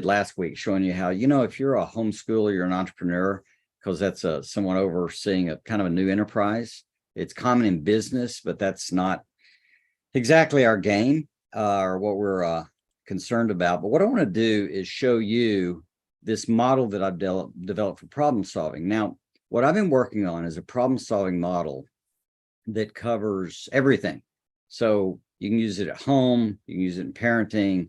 last week, showing you how, if you're a homeschooler, you're an entrepreneur, because that's someone overseeing a kind of a new enterprise. It's common in business, but that's not exactly our game or what we're concerned about. But what I want to do is show you this model that I've developed for problem solving. Now, what I've been working on is a problem solving model that covers everything. So you can use it at home, you can use it in parenting.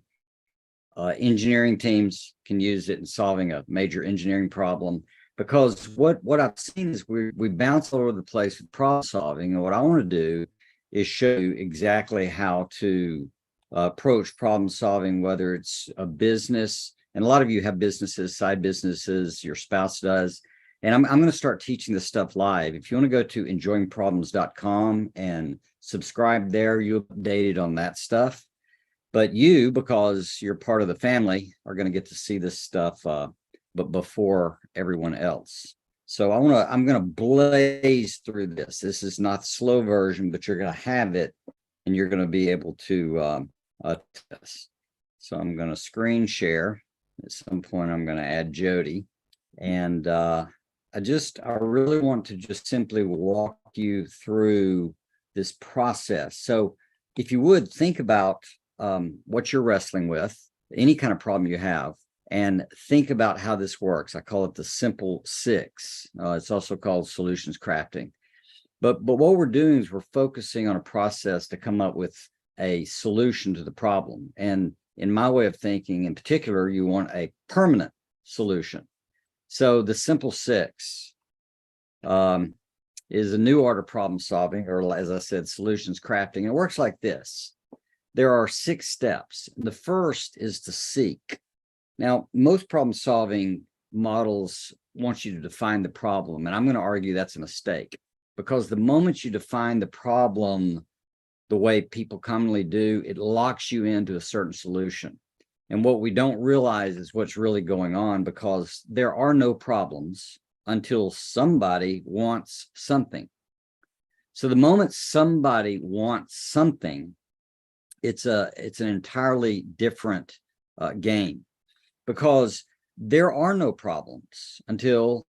Engineering teams can use it in solving a major engineering problem, because what I've seen is we bounce all over the place with problem solving. And what I want to do is show you exactly how to approach problem solving, whether it's a business, and a lot of you have businesses, side businesses, your spouse does. And I'm going to start teaching this stuff live. If you want to go to enjoyingproblems.com and subscribe there, you're updated on that stuff. But you, because you're part of the family, are going to get to see this stuff, but before everyone else. So I'm going to blaze through this. This is not the slow version, but you're going to have it, and you're going to be able to test. So I'm going to screen share. At some point, I'm going to add Jody, and I really want to just simply walk you through this process. So if you would think about what you're wrestling with, any kind of problem you have, and think about how this works. I call it the simple six. It's also called solutions crafting. But what we're doing is we're focusing on a process to come up with a solution to the problem. And in my way of thinking, in particular, you want a permanent solution. So the simple six is a new art of problem solving, or as I said, solutions crafting. It works like this. There are 6 steps. The first is to seek. Now, most problem solving models want you to define the problem, and I'm going to argue that's a mistake, because the moment you define the problem the way people commonly do, it locks you into a certain solution. And what we don't realize is what's really going on, because there are no problems until somebody wants something. So the moment somebody wants something, it's an entirely different game, because there are no problems until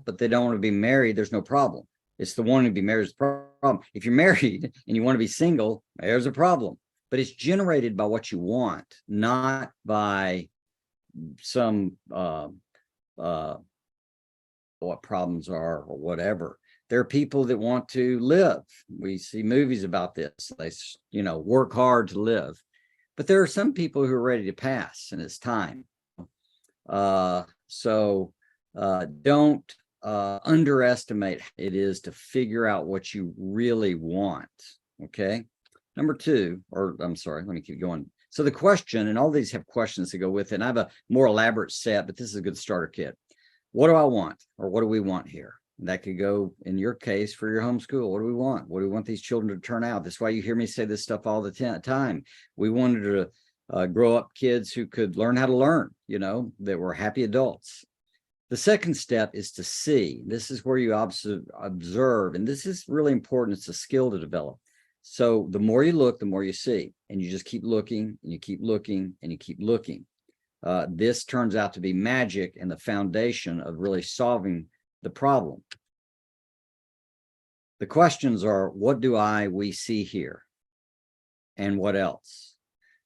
but they don't want to be married. There's no problem. It's the wanting to be married is the problem. If you're married and you want to be single, there's a problem. But it's generated by what you want, not by some what problems are or whatever. There are people that want to live. We see movies about this. They, work hard to live. But there are some people who are ready to pass, and it's time. So don't underestimate it is to figure out what you really want. Okay. Number 2, or I'm sorry, let me keep going. So the question, and all these have questions to go with it. And I have a more elaborate set, but this is a good starter kit. What do I want, or what do we want here? That could go, in your case, for your homeschool. What do we want? What do we want these children to turn out? That's why you hear me say this stuff all the time. We wanted to grow up kids who could learn how to learn, that were happy adults. The second step is to see. This is where you observe, and this is really important. It's a skill to develop. So the more you look, the more you see, and you just keep looking, and you keep looking, and you keep looking. This turns out to be magic and the foundation of really solving the problem. The questions are, what do we see here? And what else?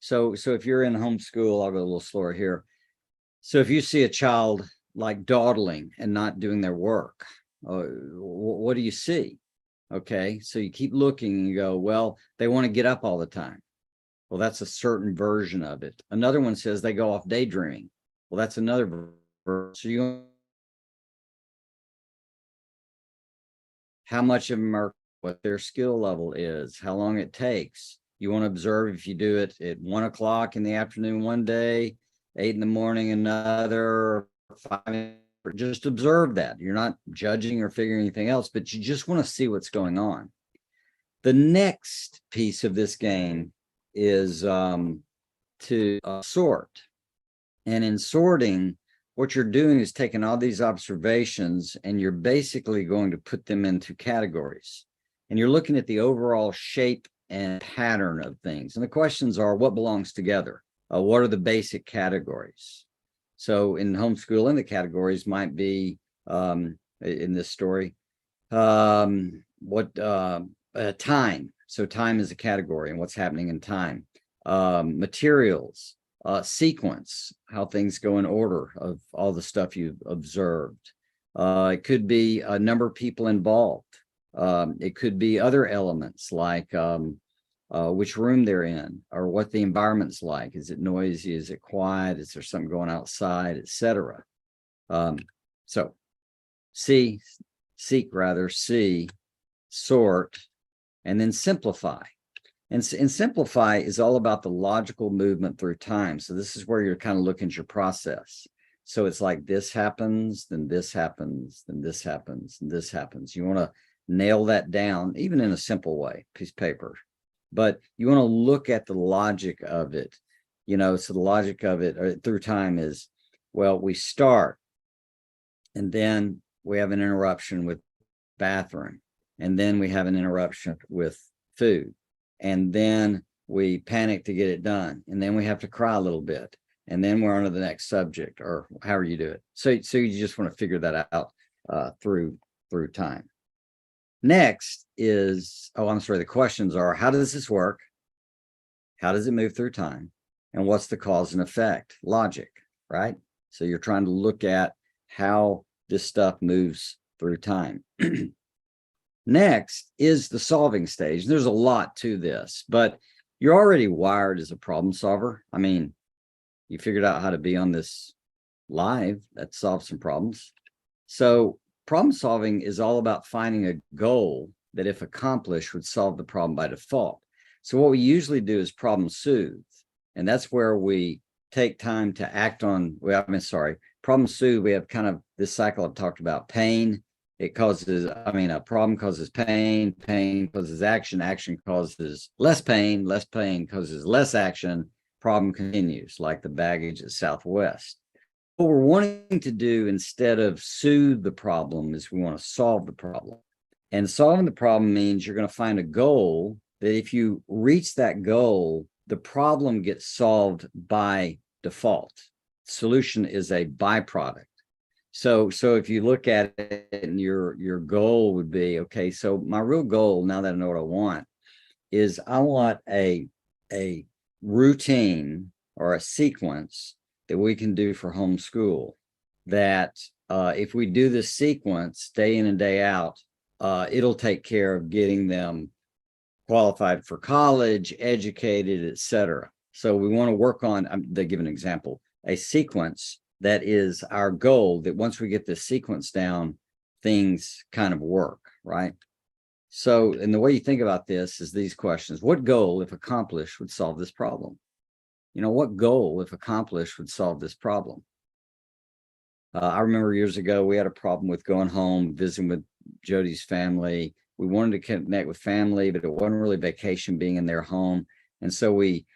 So if you're in homeschool, I'll go a little slower here. So if you see a child like dawdling and not doing their work, what do you see? Okay, so you keep looking and you go, well, they want to get up all the time. Well, that's a certain version of it. Another one says they go off daydreaming. Well, that's another version. So how much of them are, what their skill level is, how long it takes. You want to observe if you do it at 1 o'clock in the afternoon one day, 8 in the morning another, 5. Just observe that. You're not judging or figuring anything else, but you just want to see what's going on. The next piece of this game is to sort. And in sorting, what you're doing is taking all these observations and you're basically going to put them into categories. And you're looking at the overall shape and pattern of things. And the questions are, what belongs together? What are the basic categories? So in homeschooling, the categories might be, in this story, time. So time is a category and what's happening in time. Materials, sequence, how things go in order of all the stuff you've observed. It could be a number of people involved. It could be other elements like which room they're in or what the environment's like. Is it noisy? Is it quiet? Is there something going outside, etc.? So seek, sort, and then simplify. And simplify is all about the logical movement through time. So this is where you're kind of looking at your process. So it's like this happens, then this happens, then this happens, and this happens. You want to nail that down, even in a simple way, piece of paper. But you want to look at the logic of it. So the logic of it through time is, well, we start, and then we have an interruption with bathroom, and then we have an interruption with food, and then we panic to get it done, and then we have to cry a little bit, and then we're on to the next subject, or however you do it. So you just want to figure that out through time. Next is, the questions are, how does this work? How does it move through time? And what's the cause and effect? Logic, right? So you're trying to look at how this stuff moves through time. Next is the solving stage. There's a lot to this, but you're already wired as a problem solver. I mean, you figured out how to be on this live, that solves some problems. So problem solving is all about finding a goal that, if accomplished, would solve the problem by default. So what we usually do is problem soothe, and that's where we take time to act on, problem soothe. We have kind of this cycle I've talked about. Pain, a problem causes pain, pain causes action, action causes less pain causes less action, problem continues, like the baggage at Southwest. What we're wanting to do instead of soothe the problem is we want to solve the problem. And solving the problem means you're going to find a goal that, if you reach that goal, the problem gets solved by default. Solution is a byproduct. So if you look at it, and your goal would be, okay, so my real goal, now that I know what I want, is I want a routine or a sequence that we can do for homeschool, that if we do this sequence day in and day out, it'll take care of getting them qualified for college, educated, etc. So we want to work on, they give an example, a sequence that is our goal, that once we get this sequence down, things kind of work, right? So, and the way you think about this is these questions. What goal, if accomplished, would solve this problem? What goal, if accomplished, would solve this problem? I remember years ago, we had a problem with going home, visiting with Jody's family. We wanted to connect with family, but it wasn't really vacation being in their home. And so we,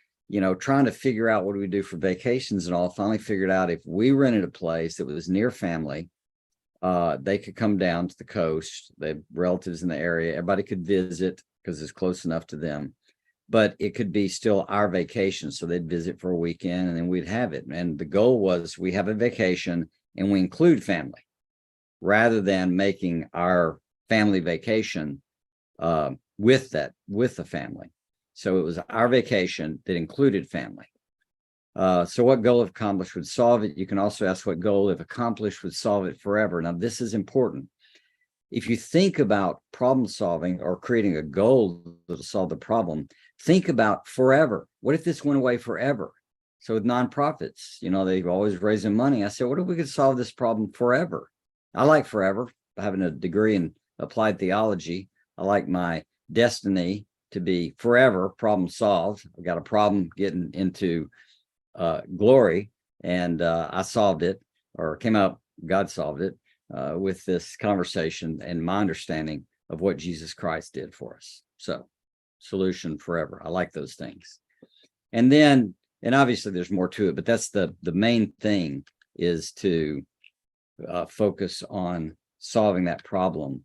trying to figure out what do we do for vacations and all, finally figured out if we rented a place that was near family, they could come down to the coast. They have relatives in the area. Everybody could visit because it's close enough to them. But it could be still our vacation. So they'd visit for a weekend and then we'd have it. And the goal was, we have a vacation and we include family, rather than making our family vacation with the family. So it was our vacation that included family. So what goal, if accomplished, would solve it? You can also ask what goal, if accomplished, would solve it forever. Now, this is important. If you think about problem solving or creating a goal that'll solve the problem, think about forever. What if this went away forever? So with nonprofits, they're always raising money. I said, what if we could solve this problem forever? I like forever. Having a degree in applied theology, I like my destiny to be forever, problem solved. I got a problem getting into glory, and I solved it, or came out, God solved it with this conversation and my understanding of what Jesus Christ did for us. So solution forever. I like those things. And then, and obviously there's more to it, but that's the main thing, is to focus on solving that problem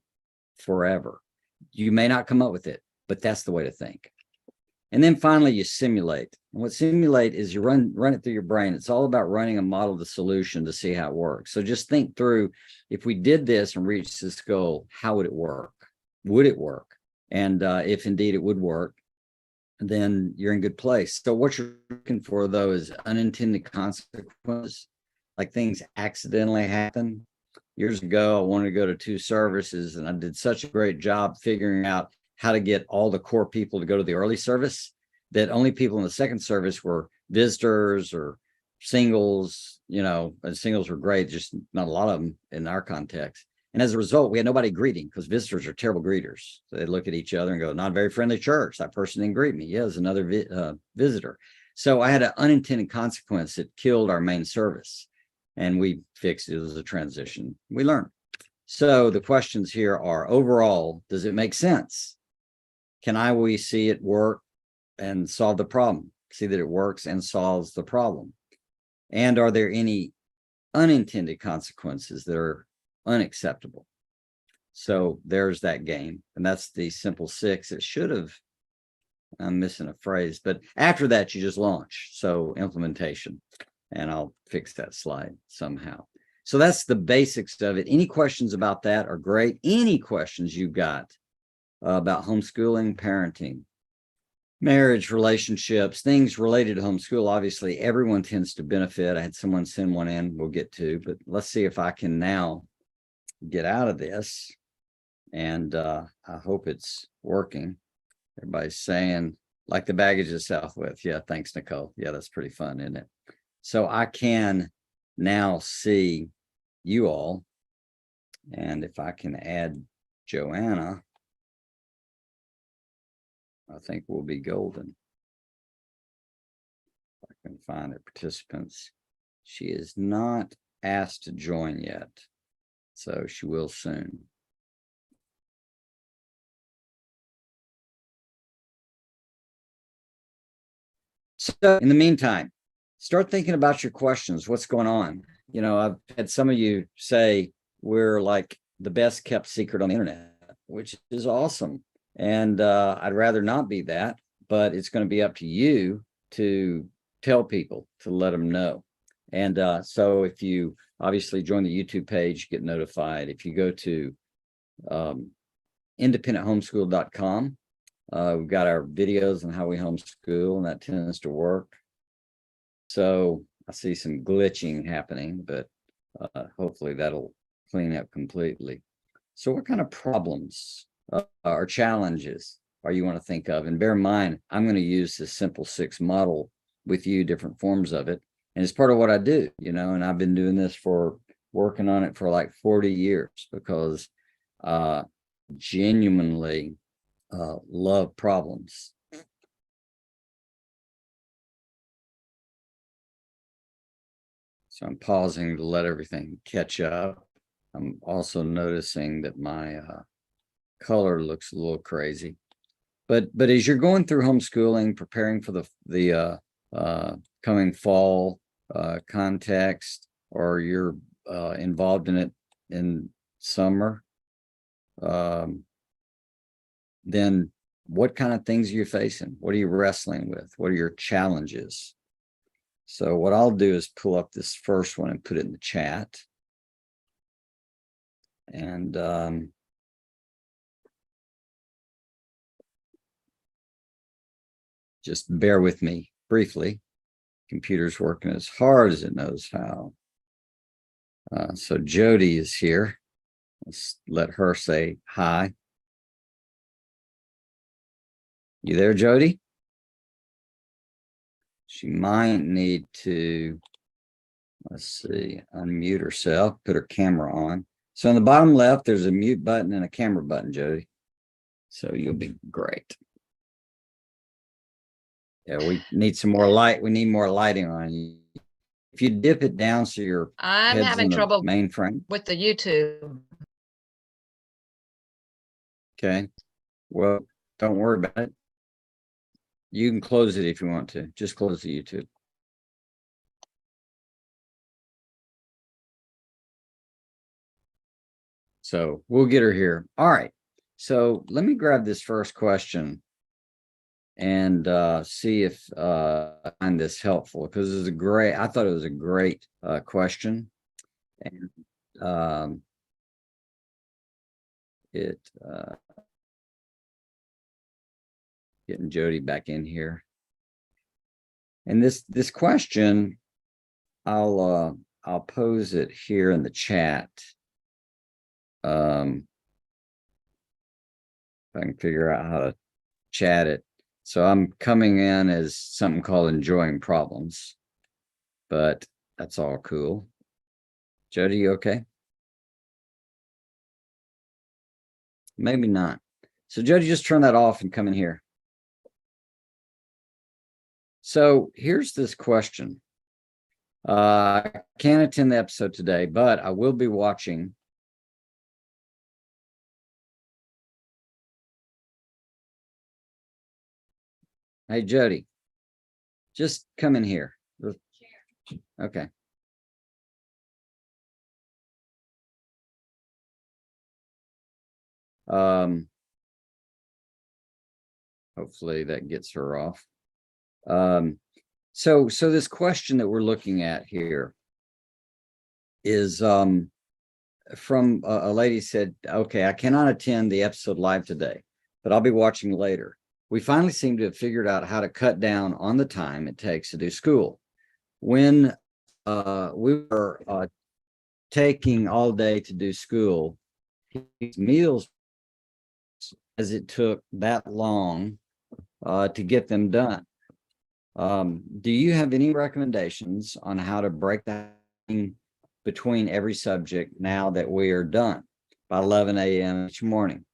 forever. You may not come up with it, but that's the way to think. And then finally, you simulate. And what simulate is you run it through your brain. It's all about running a model of the solution to see how it works. So just think through, if we did this and reached this goal, how would it work? Would it work? And if indeed it would work, then you're in good place. So what you're looking for, though, is unintended consequences, like things accidentally happen. Years ago, I wanted to go to 2 services, and I did such a great job figuring out how to get all the core people to go to the early service that only people in the second service were visitors or singles, and singles were great, just not a lot of them in our context. And as a result, we had nobody greeting because visitors are terrible greeters. So they look at each other and go, not a very friendly church. That person didn't greet me. Yeah, it's another visitor. So I had an unintended consequence that killed our main service. And we fixed it as a transition. We learned. So the questions here are, overall, does it make sense? We see it work and solve the problem? See that it works and solves the problem? And are there any unintended consequences that are unacceptable? So there's that game. And that's the simple 6. It should have, I'm missing a phrase, but after that, you just launch. So implementation. And I'll fix that slide somehow. So that's the basics of it. Any questions about that are great. Any questions you've got about homeschooling, parenting, marriage, relationships, things related to homeschool. Obviously, everyone tends to benefit. I had someone send one in, we'll get to, but let's see if I can now get out of this. And I hope it's working. Everybody's saying, like the baggage itself with. Yeah, thanks, Nicole. Yeah, that's pretty fun, isn't it? So I can now see you all. And if I can add Joanna, I think we'll be golden. If I can find the participants. She is not asked to join yet, so she will soon. So in the meantime, start thinking about your questions. What's going on? I've had some of you say we're like the best kept secret on the internet, which is awesome. And I'd rather not be that, but it's going to be up to you to tell people, to let them know. And so if you obviously join the YouTube page, get notified. If you go to independenthomeschool.com, we've got our videos on how we homeschool, and that tends to work. So I see some glitching happening, but hopefully that'll clean up completely. So what kind of problems or challenges are you want to think of? And bear in mind, I'm going to use this simple 6 model with you, different forms of it. And it's part of what I do, and I've been doing this working on it for like 40 years because genuinely love problems. So I'm pausing to let everything catch up. I'm also noticing that my color looks a little crazy. But as you're going through homeschooling, preparing for the coming fall context, or you're involved in it in summer, then what kind of things are you facing? What are you wrestling with? What are your challenges? So what I'll do is pull up this first one and put it in the chat. And just bear with me briefly. Computer's working as hard as it knows how. So Jody is here. Let's let her say hi. You there, Jody? She might need to, let's see, unmute herself, put her camera on. So on the bottom left, there's a mute button and a camera button, Jody. So you'll be great. Yeah, we need some more light. We need more lighting on you. If you dip it down so your I'm having trouble mainframe with the YouTube. Okay. Well, don't worry about it. You can close it if you want to. Just close the YouTube. So we'll get her here. All right. So let me grab this first question. and see if I find this helpful, because I thought it was a great question. And getting Jody back in here. And this question, I'll pose it here in the chat. If I can figure out how to chat it. So I'm coming in as something called enjoying problems, but that's all cool. Jody, you okay? Maybe not. So Jody, just turn that off and come in here. So here's this question. I can't attend the episode today, but I will be watching. Hey, Jody, just come in here. Okay. Hopefully that gets her off. So this question that we're looking at here is from a lady said, okay, I cannot attend the episode live today, but I'll be watching later. We finally seem to have figured out how to cut down on the time it takes to do school. When we were taking all day to do school, his meals, as it took that long to get them done. Do you have any recommendations on how to break that between every subject now that we are done by 11 a.m. each morning?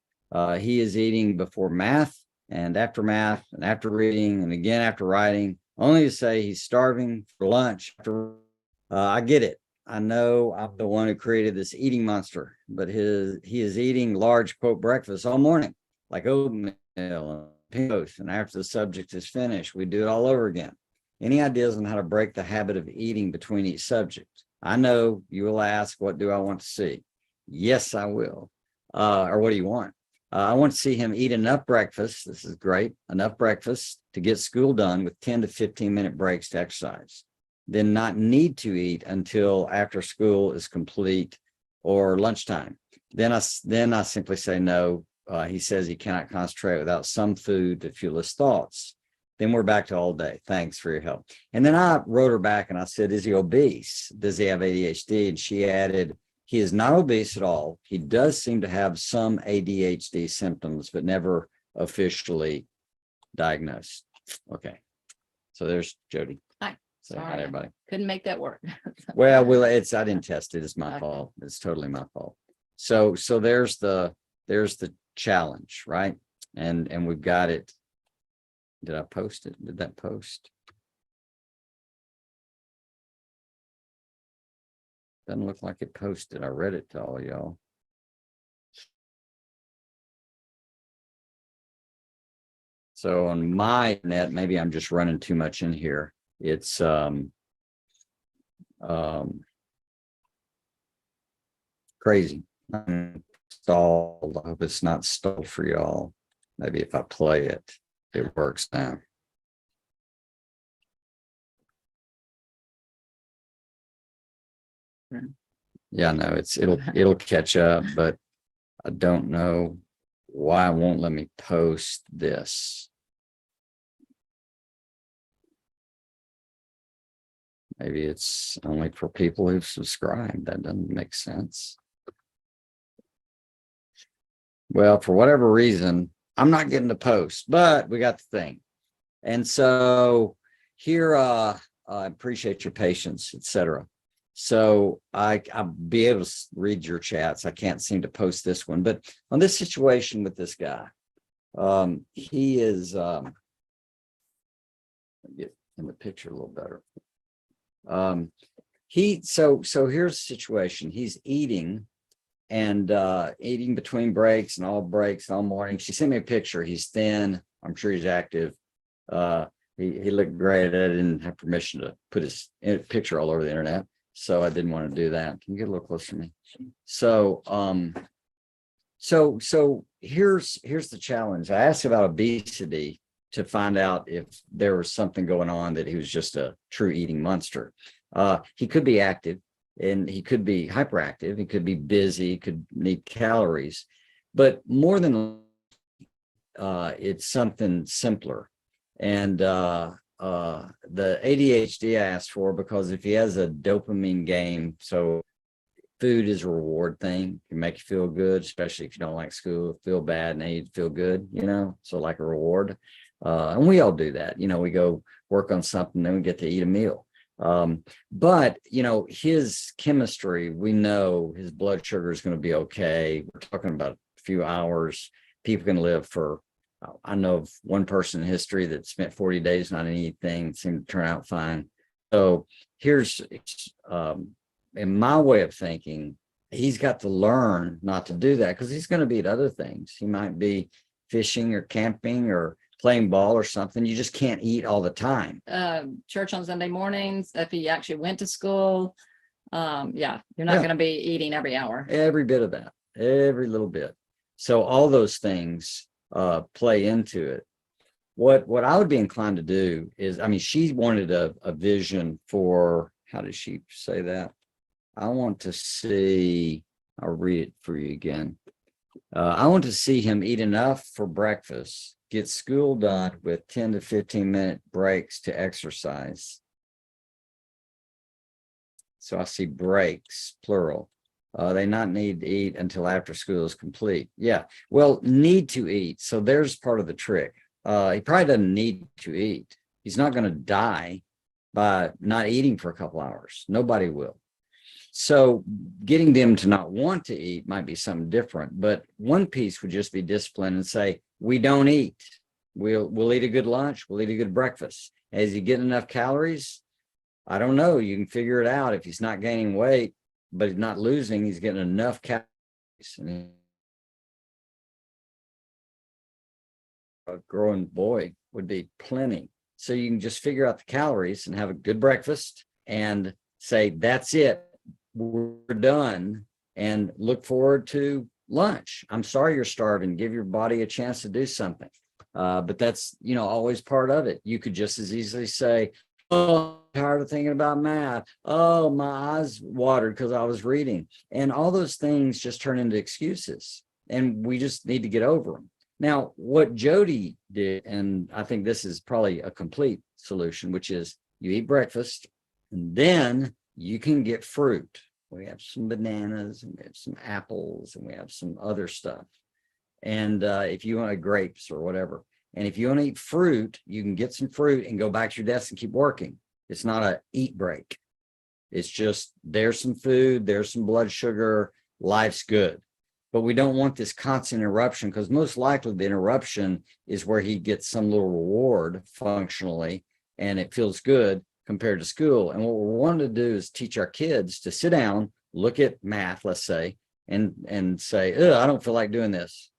He is eating before math and after reading and again after writing, only to say he's starving for lunch. I get it. I know I'm the one who created this eating monster, but he is eating large quote breakfast all morning, like oatmeal and toast. And after the subject is finished, we do it all over again. Any ideas on how to break the habit of eating between each subject? I know you will ask, what do I want to see? Yes, I will. Or what do you want? I want to see him eat enough breakfast. This is great. Enough breakfast to get school done with 10 to 15-minute breaks to exercise. Then not need to eat until after school is complete or lunchtime. Then I simply say no. He says he cannot concentrate without some food to fuel his thoughts. Then we're back to all day. Thanks for your help. And then I wrote her back and I said, is he obese? Does he have ADHD? And she added, he is not obese at all. He does seem to have some ADHD symptoms, but never officially diagnosed. Okay. So there's Jody. Hi. Say hi, everybody. Couldn't make that work. Well, I didn't test it. It's my fault. It's totally my fault. So there's the challenge, right? And we've got it. Did I post it? Did that post? Doesn't look like it posted. I read it to all y'all. So on my net, maybe I'm just running too much in here. It's crazy. Stalled. I hope it's not stalled for y'all. Maybe if I play it, it works now. Yeah, no, it'll catch up, but I don't know why it won't let me post this. Maybe it's only for people who've subscribed. That doesn't make sense. Well, for whatever reason, I'm not getting the post, but we got the thing. And so here, I appreciate your patience, etc. So I'll be able to read your chats. I can't seem to post this one, but on this situation with this guy, he is, get in the picture a little better. So here's the situation. He's eating and eating between breaks and all breaks all morning. She sent me a picture. He's thin. I'm sure he's active. He looked great. I didn't have permission to put his picture all over the internet, so I didn't want to do that. Can you get a little closer to me? So here's the challenge. I asked about obesity to find out if there was something going on, that he was just a true eating monster. He could be active, and he could be hyperactive. He could be busy. He could need calories, but more than it's something simpler. And the ADHD I asked for, because if he has a dopamine game, so food is a reward thing, can make you feel good, especially if you don't like school, feel bad, and then you feel good, so like a reward. And we all do that. We go work on something, then we get to eat a meal. But his chemistry, we know his blood sugar is going to be okay. We're talking about a few hours. People can live for, I know of one person in history that spent 40 days not eating anything, seemed to turn out fine. So here's, in my way of thinking, he's got to learn not to do that, because he's going to be at other things. He might be fishing or camping or playing ball or something. You just can't eat all the time. Church on Sunday mornings, if he actually went to school, you're not going to be eating every hour. Every bit of that, every little bit. So all those things play into it. What I would be inclined to do is, she wanted a vision for, how did she say that? I want to see, I'll read it for you again. I want to see him eat enough for breakfast, get school done with 10 to 15-minute breaks to exercise. So I see breaks, plural. They not need to eat until after school is complete. Yeah, well, need to eat. So there's part of the trick. He probably doesn't need to eat. He's not going to die by not eating for a couple hours. Nobody will. So getting them to not want to eat might be something different. But one piece would just be discipline and say, we don't eat. We'll eat a good lunch. We'll eat a good breakfast. Is he getting enough calories? I don't know. You can figure it out. If he's not gaining weight, but he's not losing, he's getting enough calories. And a growing boy would be plenty. So you can just figure out the calories and have a good breakfast and say, that's it. We're done, and look forward to lunch. I'm sorry you're starving. Give your body a chance to do something. But that's, always part of it. You could just as easily say, oh, I'm tired of thinking about math. Oh, my eyes watered because I was reading. And all those things just turn into excuses, and we just need to get over them. Now, what Jody did, and I think this is probably a complete solution, which is you eat breakfast, and then you can get fruit. We have some bananas, and we have some apples, and we have some other stuff. And if you want grapes or whatever, and if you want to eat fruit, you can get some fruit and go back to your desk and keep working. It's not a eat break. It's just, there's some food, there's some blood sugar, life's good. But we don't want this constant interruption, because most likely the interruption is where he gets some little reward functionally, and it feels good compared to school. And what we're wanting to do is teach our kids to sit down, look at math, let's say, and say, I don't feel like doing this.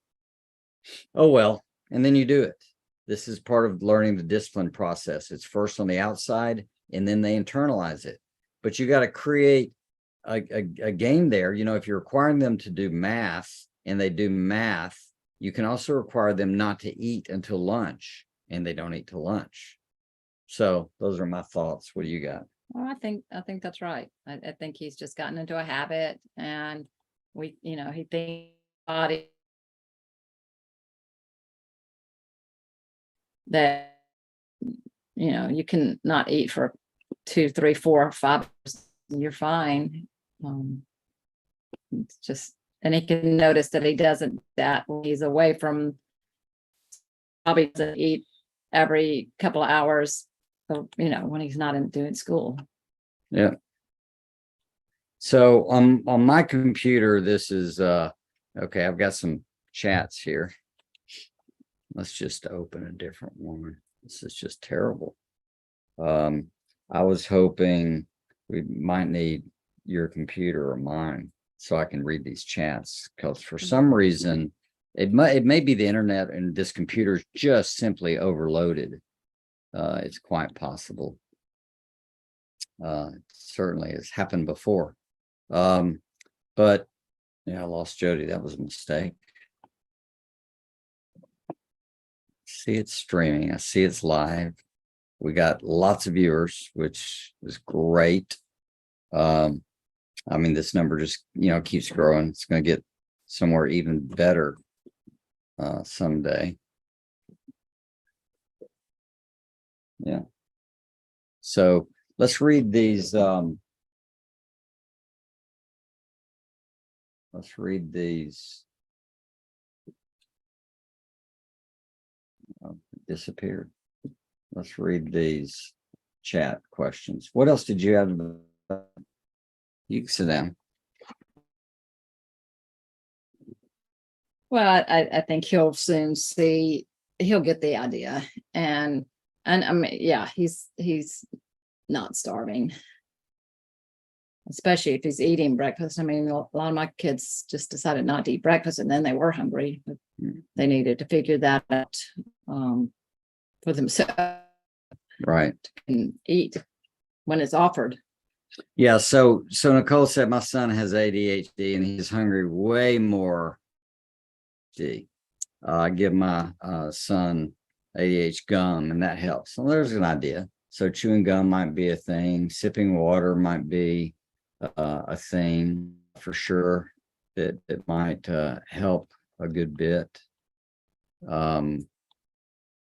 Oh, well, and then you do it. This is part of learning the discipline process. It's first on the outside, and then they internalize it. But you got to create a game there. If you're requiring them to do math and they do math, you can also require them not to eat until lunch, and they don't eat till lunch. So those are my thoughts. What do you got? Well, I think that's right. I think he's just gotten into a habit, and he thinks body that, you can not eat for 2, 3, 4, 5 hours, and you're fine. It's just, and he can notice that he doesn't, that when he's away from, probably doesn't eat every couple of hours, when he's not doing school. Yeah. So on my computer, this is okay. I've got some chats here. Let's just open a different one. This is just terrible. I was hoping we might need your computer or mine so I can read these chats, because for some reason it may be the internet and this computer is just simply overloaded. It's quite possible. It certainly has happened before. But yeah, I lost Jody. That was a mistake. Let's see it's streaming. I see it's live. We got lots of viewers, which is great. I mean, this number just, keeps growing. It's going to get somewhere even better someday. Yeah. So let's read these. Let's read these. Oh, it disappeared. Let's read these chat questions. What else did you have? You can sit down. Well, I think he'll soon see, he'll get the idea. And I mean, yeah, he's not starving. Especially if he's eating breakfast. I mean, a lot of my kids just decided not to eat breakfast and then they were hungry. But they needed to figure that out for themselves. Right. And eat when it's offered. Yeah. So Nicole said my son has ADHD and he's hungry way more. I give my son ADHD gum and that helps. So there's an idea. So chewing gum might be a thing. Sipping water might be a thing for sure. That it might help a good bit.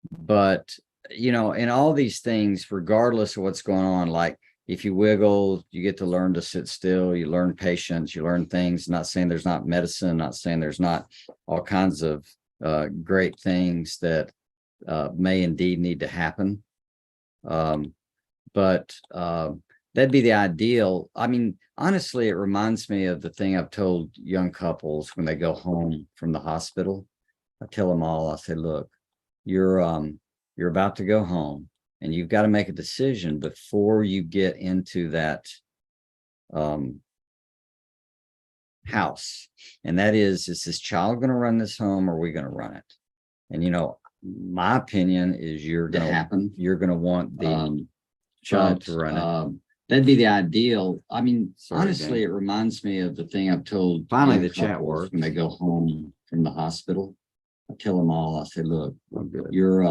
But in all these things, regardless of what's going on, like if you wiggle, you get to learn to sit still, you learn patience, you learn things. Not saying there's not medicine, not saying there's not all kinds of great things that may indeed need to happen. But that'd be the ideal. I mean, honestly, it reminds me of the thing I've told young couples when they go home from the hospital. I tell them all, I say, look, you're about to go home and you've got to make a decision before you get into that house. And that is this child going to run this home or are we going to run it? And, my opinion is you're going to want the child to run it. That'd be the ideal. I mean, honestly, it reminds me of the thing I've told. Finally, the chat works when they go home from the hospital. I tell them all, I say, look, you're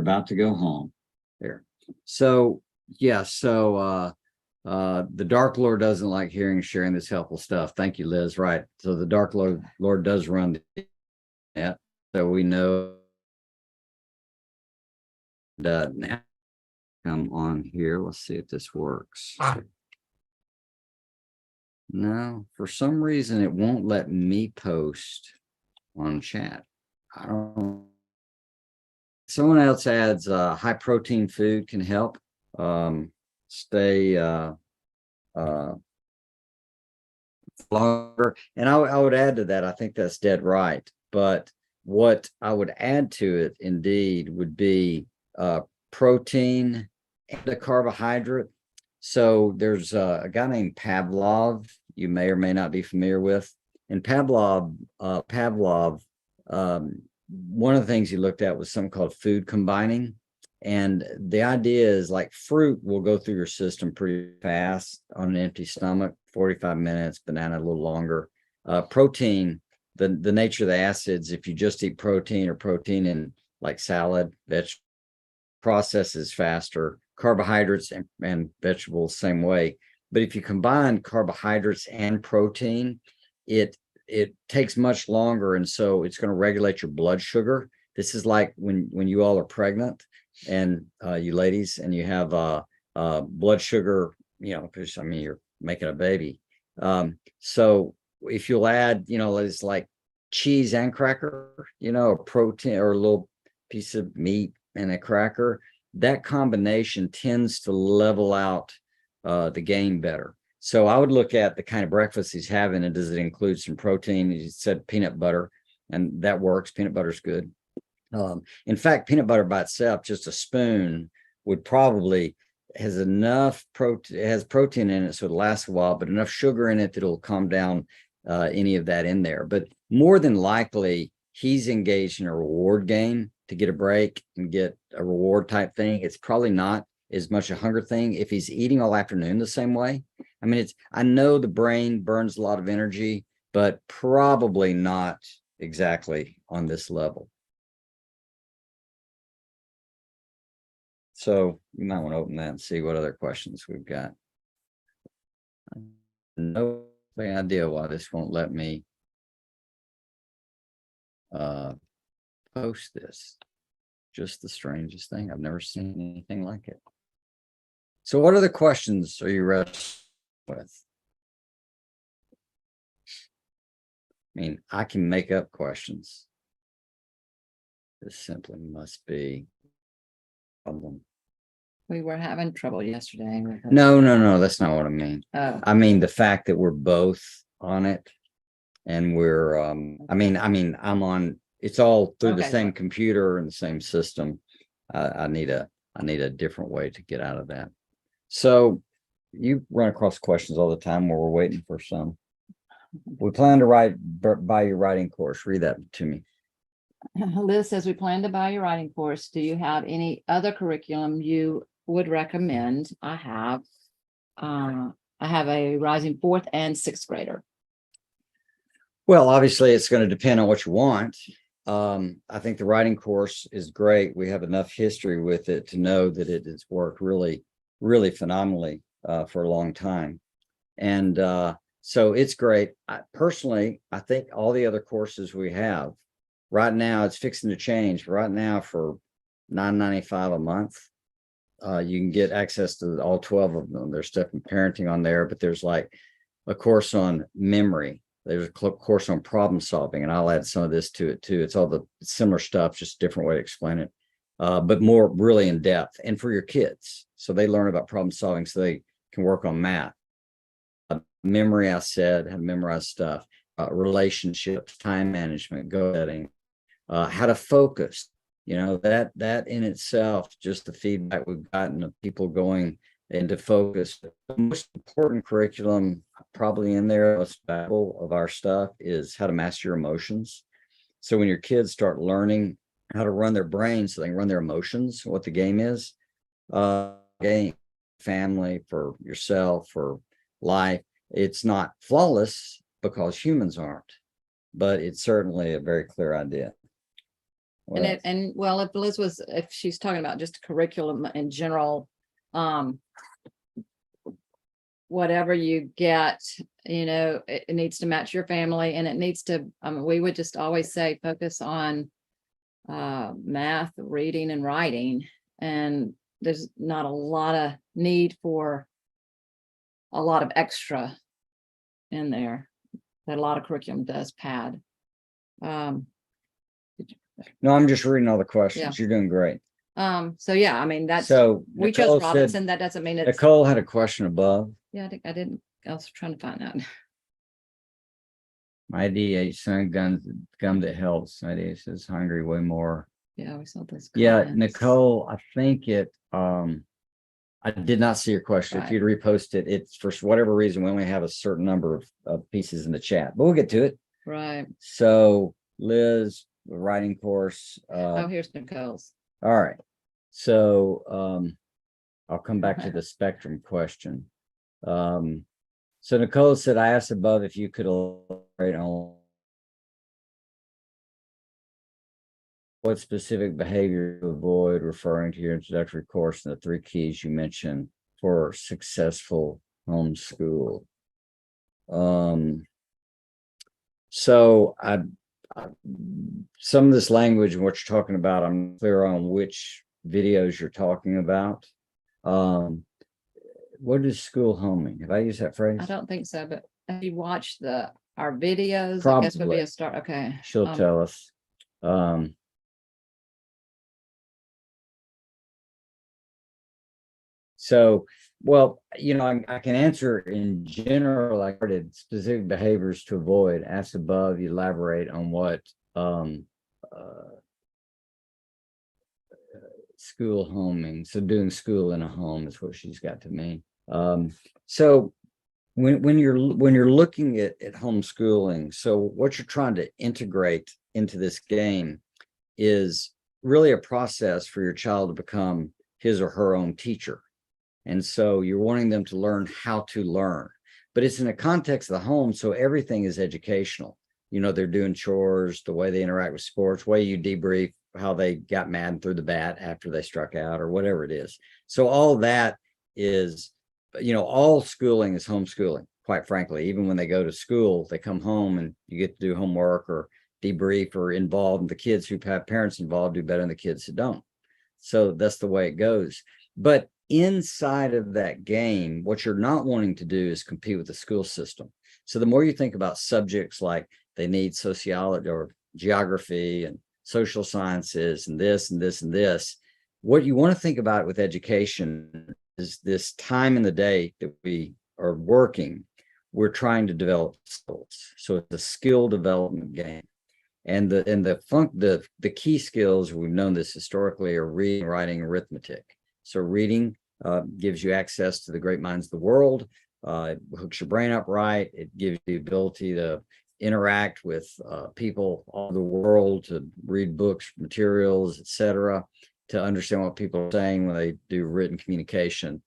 about to go home there. So, yeah. So, the Dark Lord doesn't like hearing and sharing this helpful stuff. Thank you, Liz. Right. So the Dark Lord does run the net. So we know that now. Come on here. Let's see if this works. No, for some reason it won't let me post on chat. I don't. Someone else adds high protein food can help stay longer. And I would add to that, I think that's dead right. But what I would add to it indeed would be protein and a carbohydrate. So there's a guy named Pavlov you may or may not be familiar with. And Pavlov, one of the things he looked at was something called food combining. And the idea is like fruit will go through your system pretty fast on an empty stomach, 45 minutes, banana a little longer. Protein, the nature of the acids, if you just eat protein or protein in like salad, vegetable, processes faster. Carbohydrates and vegetables, same way. But if you combine carbohydrates and protein, it takes much longer. And so it's going to regulate your blood sugar. This is like when you all are pregnant and you ladies, and you have blood sugar, because I mean, you're making a baby. So if you'll add, it's like cheese and cracker, a protein or a little piece of meat and a cracker, that combination tends to level out the gain better. So I would look at the kind of breakfast he's having, and does it include some protein? He said peanut butter, and that works. Peanut butter's good. In fact, peanut butter by itself, just a spoon, would probably has enough protein. It has protein in it, so it lasts a while, but enough sugar in it that it'll calm down any of that in there. But more than likely, he's engaged in a reward game to get a break and get a reward type thing. It's probably not as much a hunger thing. If he's eating all afternoon the same way, I mean, I know the brain burns a lot of energy, but probably not exactly on this level. So you might want to open that and see what other questions we've got. No idea why this won't let me post this. Just the strangest thing. I've never seen anything like it. So what other questions are you ready with? I mean, I can make up questions. This simply must be a problem. We were having trouble yesterday. No, that's not what I mean. Oh, I mean, the fact that we're both on it and we're, I mean, I'm on, it's all through the Okay, same sorry. computer and the same system. I need a different way to get out of that. So you run across questions all the time where we're waiting for some. We plan to buy your writing course. Read that to me. Liz says, we plan to buy your writing course. Do you have any other curriculum you would recommend? I have a rising 4th and 6th grader. Well, obviously, it's going to depend on what you want. I think the writing course is great. We have enough history with it to know that it has worked really, really phenomenally for a long time. And so it's great. Personally, I think all the other courses we have right now, it's fixing to change. Right now, for $9.95 a month, you can get access to all 12 of them. There's stuff in parenting on there, but there's like a course on memory. There's a course on problem solving, and I'll add some of this to it too. It's all the similar stuff, just a different way to explain it, but more really in depth and for your kids. So they learn about problem solving so they can work on math. Memory, I said, how to memorize stuff, relationships, time management, goal setting, how to focus. You know, that in itself, just the feedback we've gotten of people going into focus. The most important curriculum probably in there, most valuable of our stuff, is how to master your emotions. So when your kids start learning how to run their brains so they can run their emotions, what the game is, game, family, for yourself, for life, it's not flawless because humans aren't, but it's certainly a very clear idea. Well, if she's talking about just curriculum in general, whatever you get, it needs to match your family, and it needs to, we would just always say, focus on math, reading and writing. And there's not a lot of need for a lot of extra in there that a lot of curriculum does pad. No, I'm just reading all the questions. Yeah. You're doing great. So yeah, I mean, that's, So we Nicole chose Robinson. That doesn't mean it's, Nicole had a question above. yeah, I was trying to find out. My DH son gum that helps. My DH says hungry way more. Yeah, we saw this. Yeah, Nicole, I think I did not see your question. If Right. you'd repost it, it's for whatever reason, we only have a certain number of pieces in the chat, but we'll get to it. Right. So Liz, the writing course. Oh, here's Nicole's. All right. So I'll come back to the spectrum question. So Nicole said, I asked above if you could elaborate on what specific behavior to avoid, referring to your introductory course and the 3 keys you mentioned for successful homeschool. So some of this language and what you're talking about, I'm clear on which videos you're talking about. What is school homing? Have I used that phrase? I don't think so, but if you watch our videos, I guess would be Probably. a start. Okay. She'll tell us. So, well, I can answer in general. I heard specific behaviors to avoid. Ask above, you elaborate on what school homing. So doing school in a home is what she's got to mean. So when you're looking at homeschooling, so what you're trying to integrate into this game is really a process for your child to become his or her own teacher. And so you're wanting them to learn how to learn, but it's in the context of the home. So everything is educational. They're doing chores, the way they interact with sports, way you debrief how they got mad and threw the bat after they struck out or whatever it is. So all that is, all schooling is homeschooling, quite frankly. Even when they go to school, they come home and you get to do homework or debrief or involved. And the kids who have parents involved do better than the kids who don't. So that's the way it goes. But inside of that game, what you're not wanting to do is compete with the school system. So the more you think about subjects like they need sociology or geography and social sciences and this and this and this, what you want to think about with education is this time in the day that we are working, we're trying to develop skills. So it's a skill development game. And the key skills, we've known this historically, are reading, writing, arithmetic. So reading gives you access to the great minds of the world. It hooks your brain up right. It gives you the ability to interact with people all over the world, to read books, materials, etc., to understand what people are saying when they do written communication.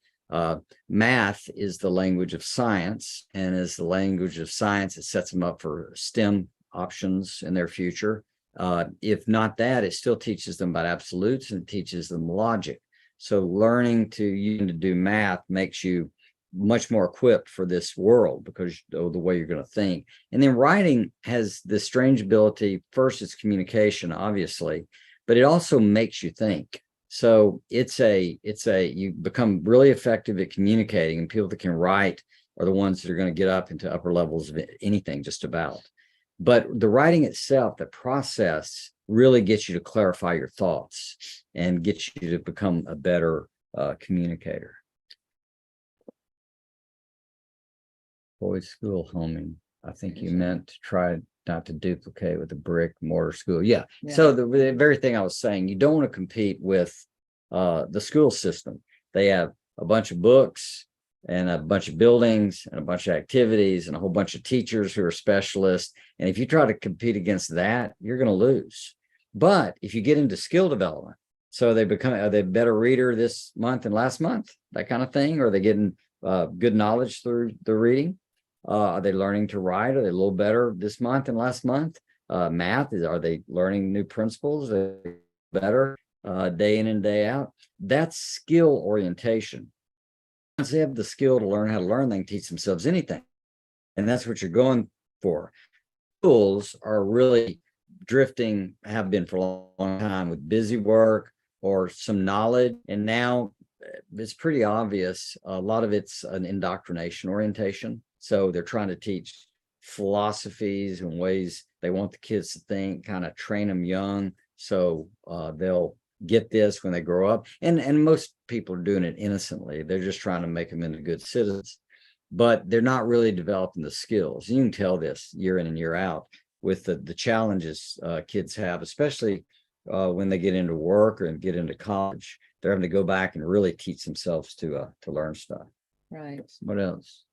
Math is the language of science, and as the language of science, it sets them up for STEM options in their future. If not that, it still teaches them about absolutes and teaches them logic. So learning to do math makes you much more equipped for this world because of the way you're going to think. And then writing has this strange ability. First, it's communication, obviously, but it also makes you think. So you become really effective at communicating, and people that can write are the ones that are going to get up into upper levels of anything, just about. But the writing itself, the process, really gets you to clarify your thoughts and gets you to become a better communicator. Boys school homing. I think you meant to try not to duplicate with the brick mortar school. Yeah. So the very thing I was saying, you don't want to compete with the school system. They have a bunch of books and a bunch of buildings and a bunch of activities and a whole bunch of teachers who are specialists. And if you try to compete against that, you're going to lose. But if you get into skill development, so are they a better reader this month than last month, that kind of thing? Or are they getting good knowledge through the reading? Are they learning to write? Are they a little better this month than last month? Math, are they learning new principles? Are they better day in and day out? That's skill orientation. Once they have the skill to learn how to learn, they can teach themselves anything. And that's what you're going for. Schools are really drifting, have been for a long time, with busy work or some knowledge. And now it's pretty obvious. A lot of it's an indoctrination orientation. So they're trying to teach philosophies and ways they want the kids to think, kind of train them young. So they'll get this when they grow up. And most people are doing it innocently. They're just trying to make them into good citizens, but they're not really developing the skills. You can tell this year in and year out with the challenges kids have, especially when they get into work or get into college. They're having to go back and really teach themselves to learn stuff. Right. What else?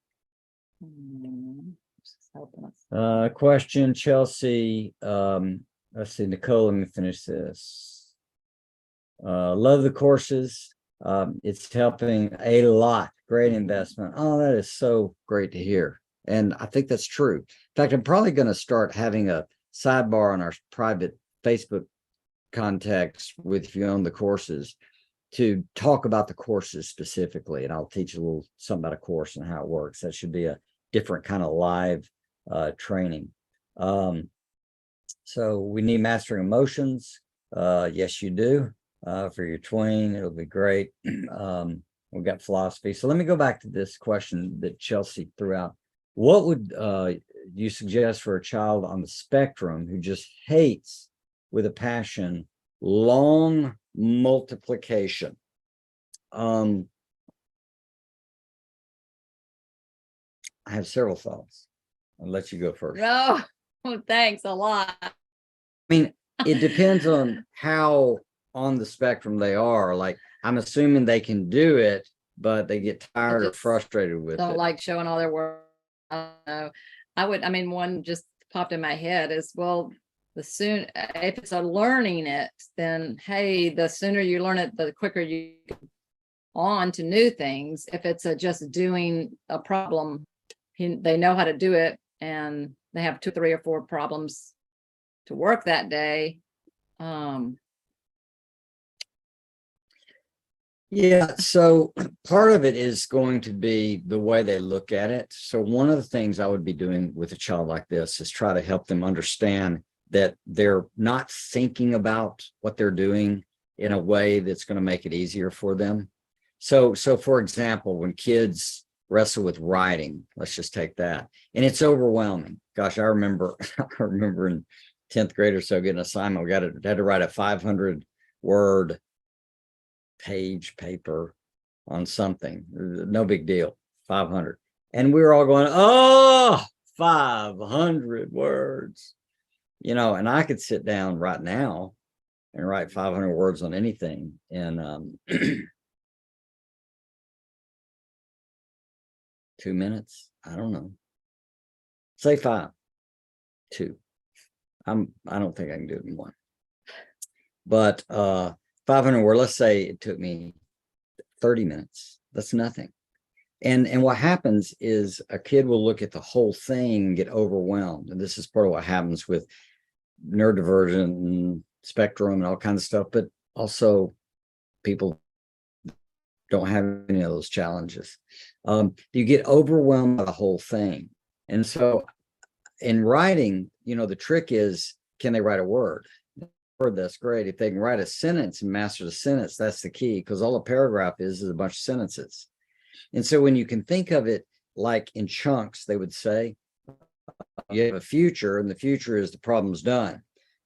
Just helping us. Question, Chelsea. Let's see, Nicole, let me finish this. Love the courses. It's helping a lot. Great investment. Oh, that is so great to hear. And I think that's true. In fact, I'm probably going to start having a sidebar on our private Facebook contacts with, if you own the courses, to talk about the courses specifically. And I'll teach a little something about a course and how it works. That should be a different kind of live training. So we need mastering emotions. Yes, you do. For your tween, it'll be great. We've got philosophy. So let me go back to this question that Chelsea threw out. What would you suggest for a child on the spectrum who just hates with a passion long multiplication? I have several thoughts. I'll let you go first. No, well, thanks a lot. I mean, it depends on how on the spectrum they are. Like, I'm assuming they can do it, but they get tired or frustrated with Don't it. like showing all their work. I don't know. One just popped in my head is, well, if it's a learning it, then hey, the sooner you learn it, the quicker you get on to new things. If it's just doing a problem, they know how to do it, and they have 2, 3, or 4 problems to work that day. Yeah, so part of it is going to be the way they look at it. So one of the things I would be doing with a child like this is try to help them understand that they're not thinking about what they're doing in a way that's going to make it easier for them. So for example, when kids wrestle with writing, let's just take that, and it's overwhelming. Gosh, I remember I remember in 10th grade or so getting an assignment. We had to write a 500-word paper on something. No big deal. 500. And we were all going, oh, 500 words. And I could sit down right now and write 500 words on anything in 2 minutes. I don't know. Say 5, 2. I don't think I can do it in 1. But 500 words, let's say it took me 30 minutes. That's nothing. And what happens is a kid will look at the whole thing and get overwhelmed. And this is part of what happens with neurodivergent and spectrum and all kinds of stuff. But also people don't have any of those challenges. You get overwhelmed by the whole thing. And so in writing, the trick is, can they write a word? That's great. If they can write a sentence and master the sentence, that's the key, because all a paragraph is a bunch of sentences. And so when you can think of it like in chunks, they would say you have a future, and the future is the problem's done.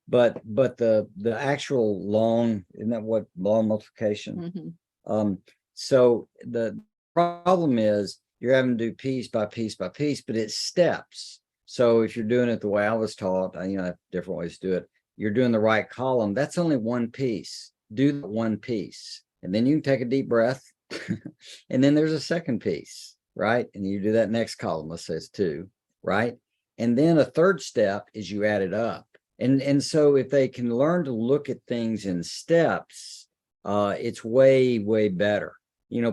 But the actual long, isn't that what long multiplication? Mm-hmm. So the problem is you're having to do piece by piece by piece, but it's steps. So if you're doing it the way I was taught, I have different ways to do it. You're doing the right column. That's only one piece. Do the one piece, and then you can take a deep breath. And then there's a second piece, right? And you do that next column. Let's say it's 2, right? And then a third step is you add it up. And so if they can learn to look at things in steps, it's way, way better.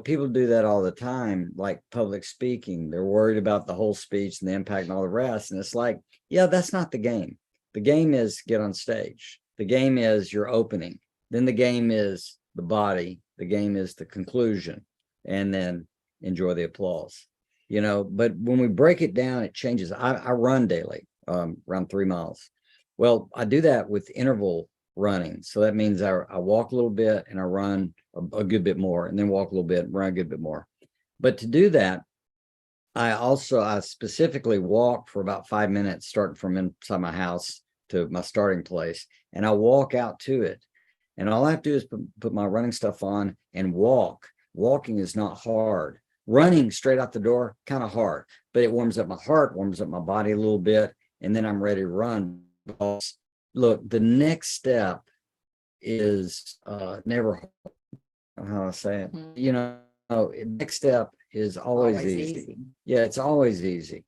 People do that all the time, like public speaking. They're worried about the whole speech and the impact and all the rest. And it's like, yeah, that's not the game. The game is get on stage. The game is your opening. Then the game is the body. The game is the conclusion. And then enjoy the applause. But when we break it down, it changes. I run daily, around 3 miles. Well, I do that with interval running. So that means I walk a little bit and I run a good bit more, and then walk a little bit and run a good bit more. But to do that, I specifically walk for about 5 minutes, starting from inside my house to my starting place, and I walk out to it. And all I have to do is put my running stuff on and walk. Walking is not hard. Running straight out the door, kind of hard, but it warms up my heart, warms up my body a little bit, and then I'm ready to run. Look, the next step is never, how I say it, next step is always easy. Yeah, it's always easy.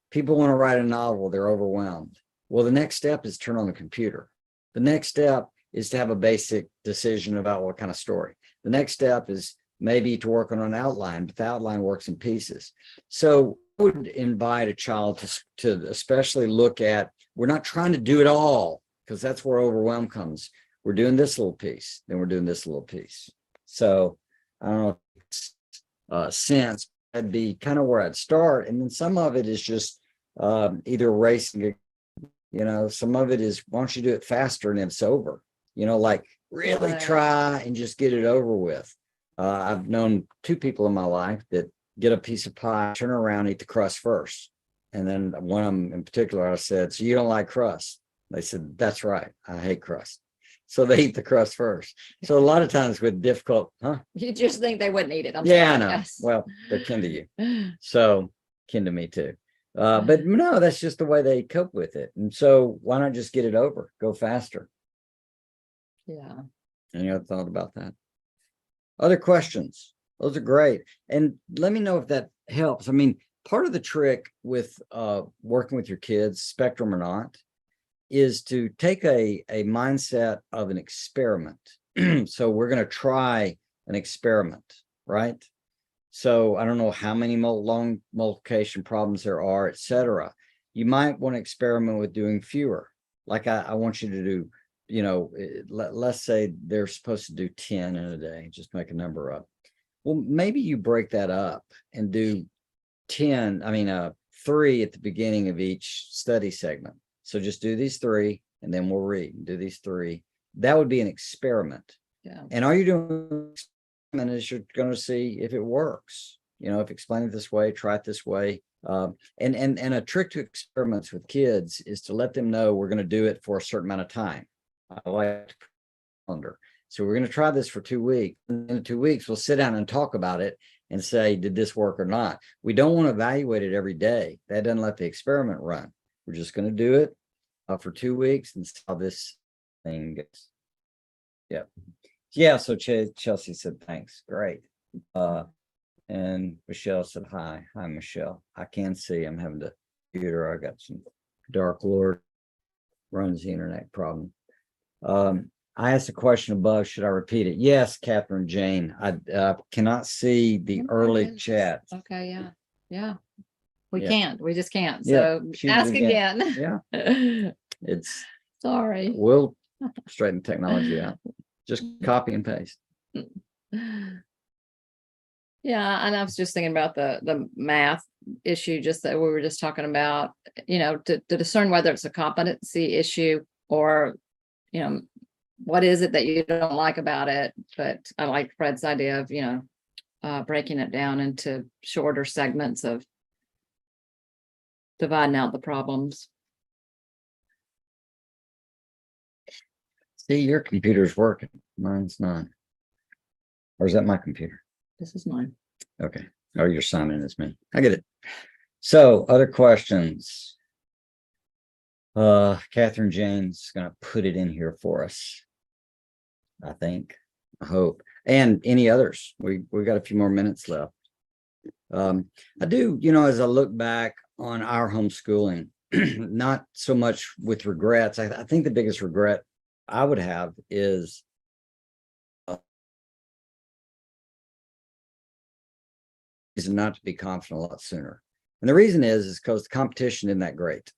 People want to write a novel, they're overwhelmed. Well, the next step is turn on the computer. The next step is to have a basic decision about what kind of story. The next step is maybe to work on an outline, but the outline works in pieces. So I would invite a child to especially look at, we're not trying to do it all, because that's where overwhelm comes. We're doing this little piece, then we're doing this little piece. So I don't know if it's sense, that'd be kind of where I'd start. And then some of it is just either racing, some of it is, why don't you do it faster and it's over? Like really try and just get it over with. I've known 2 people in my life that get a piece of pie, turn around, eat the crust first. And then one of them in particular, I said, so you don't like crust? They said, that's right. I hate crust. So they eat the crust first. So a lot of times with difficult, You just think they wouldn't eat it. I know. Yes. Well, they're kin to you. So kin to me too. But no, that's just the way they cope with it. And so why not just get it over? Go faster. Yeah. Any other thought about that? Other questions? Those are great. And let me know if that helps. I mean, part of the trick with working with your kids, spectrum or not, is to take a mindset of an experiment. So we're going to try an experiment, right? So I don't know how many long multiplication problems there are, etc. You might want to experiment with doing fewer. Like I want you to do let's say they're supposed to do 10 in a day, just make a number up. Well, maybe you break that up and do 3 at the beginning of each study segment. So just do these 3 and then we'll read and do these 3. That would be an experiment. Yeah. And all you're doing is you're going to see if it works. If explain it this way, try it this way. And a trick to experiments with kids is to let them know we're going to do it for a certain amount of time. I like calendar. So we're going to try this for 2 weeks. In 2 weeks, we'll sit down and talk about it and say, did this work or not? We don't want to evaluate it every day. That doesn't let the experiment run. We're just going to do it for 2 weeks and see how this thing gets. Yeah. So Chelsea said, thanks. Great. And Michelle said, hi, Michelle. I can see I'm having to computer. I got some Dark Lord runs the internet problem. I asked a question above. Should I repeat it? Yes, Catherine Jane. I cannot see the early chat. Okay. Yeah. We Yeah. can't. We just can't. Yeah, So shoot it ask again. again. Yeah. It's Sorry. we'll straighten technology out. Just copy and paste. Yeah, and I was just thinking about the math issue, just that we were just talking about, to discern whether it's a competency issue or, what is it that you don't like about it. But I like Fred's idea of, breaking it down into shorter segments of dividing out the problems. See, your computer's working. Mine's not. Or is that my computer? This is mine. Okay. Oh, you're signing as me. I get it. So other questions. Catherine Jane's gonna put it in here for us. I think. I hope. And any others. We got a few more minutes left. I do, as I look back on our homeschooling, not so much with regrets. I think the biggest regret I would have is not to be confident a lot sooner. And the reason is because the competition isn't that great.